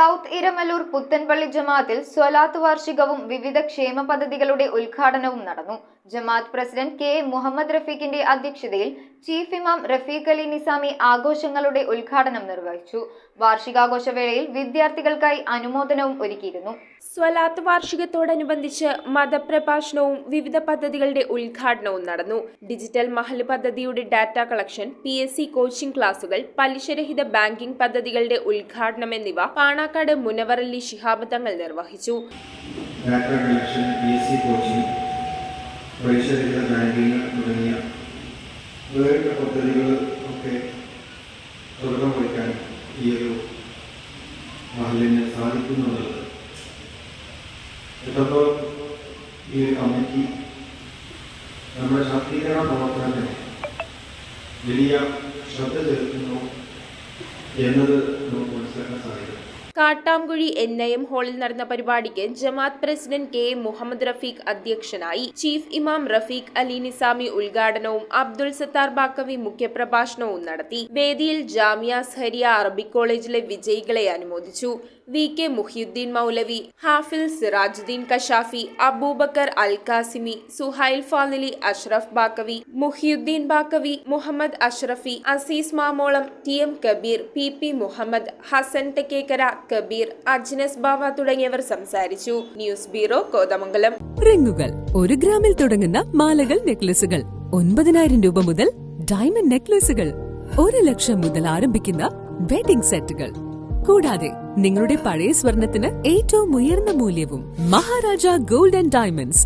South Iramallur Puthanpally ജമാഅത്തിൽ സ്വലാത്ത് വാർഷികവും വിവിധ ക്ഷേമ പദ്ധതികളുടെ ഉദ്ഘാടനവും നടന്നു. ജമാഅത്ത് പ്രസിഡന്റ് കെ മുഹമ്മദ് റഫീഖിന്റെ അധ്യക്ഷതയിൽ ചീഫ് ഇമാം റഫീഖ് അലി നിസാമി ആഘോഷങ്ങളുടെ ഉദ്ഘാടനം നിർവഹിച്ചു. വാർഷികാഘോഷവേളയിൽ വിദ്യാർത്ഥികൾക്കായി അനുമോദനവും ഒരുക്കിയിരുന്നു. സ്വലാത്ത് വാർഷികത്തോടനുബന്ധിച്ച് മതപ്രഭാഷണവും വിവിധ പദ്ധതികളുടെ ഉദ്ഘാടനവും നടന്നു. ഡിജിറ്റൽ മഹൽ പദ്ധതിയുടെ ഡാറ്റ കളക്ഷൻ, PSC കോച്ചിംഗ് ക്ലാസുകൾ, പലിശരഹിത ബാങ്കിംഗ് പദ്ധതികളുടെ ഉദ്ഘാടനം എന്നിവ പാണാക്കാട് മുനവർ അലി ശിഹാബ് തങ്ങൾ നിർവഹിച്ചു. ഡാറ്റ കളക്ഷൻ, PSC കോച്ചിംഗ്, പലിശരഹിത ബാങ്കിംഗ് തുടങ്ങിയ വേറിട്ട പദ്ധതികൾ ഒക്കെ തുടക്കം കുറിക്കാൻ ഈ ഒരു മഹലിന് സാധിക്കുന്നുള്ളത് എത്രത്തോളം ഈ ഒരു കമ്മിറ്റി നമ്മുടെ ശാക്തീകരണ പ്രവർത്തനത്തിന് വലിയ ശ്രദ്ധ ചെലുത്തുന്നു എന്നത് നമുക്ക് മനസ്സിലാക്കാൻ സാധിക്കും. കാട്ടാംകുഴി NIM ഹാളിൽ നടന്ന പരിപാടിക്ക് ജമാഅത്ത് പ്രസിഡന്റ് കെ മുഹമ്മദ് റഫീഖ് അധ്യക്ഷനായി. ചീഫ് ഇമാം റഫീഖ് അലി നിസാമി ഉദ്ഘാടനവും അബ്ദുൾ സത്താർ ബാക്കവി മുഖ്യപ്രഭാഷണവും നടത്തി. വേദിയിൽ ജാമിയ അസ്ഹരിയ അറബിക് കോളേജിലെ വിജയികളെ അനുമോദിച്ചു. VK മുഹിയുദ്ദീൻ മൗലവി, ഹാഫിൽ സിറാജുദ്ദീൻ കശാഫി, അബൂബക്കർ അൽ കാസിമി, സുഹൈൽ ഫാദിലി, അഷ്റഫ് ബാക്കവി, മുഹിയുദ്ദീൻ ബാക്കവി, മുഹമ്മദ് അഷ്റഫി, അസീസ് മാമോളം, TM കബീർ, PP മുഹമ്മദ്, ഹസൻ തെക്കേക്കര, കബീർ, അജ്നസ് ബാവ തുടങ്ങിയവർ സംസാരിച്ചു. News bureau, Kothamangalam. റിങ്ങുകൾ 1 ഗ്രാമിൽ തുടങ്ങുന്ന മാലകൾ, നെക്ലസുകൾ 9,000 രൂപ മുതൽ ഡയമണ്ട് നെക്ലസുകൾ 1 ലക്ഷം മുതൽ ആരംഭിക്കുന്ന വെഡിംഗ് സെറ്റുകൾ, കൂടാതെ നിങ്ങളുടെ പഴയ സ്വർണത്തിന് ഏറ്റവും ഉയർന്ന മൂല്യവും. Maharaja gold and diamonds,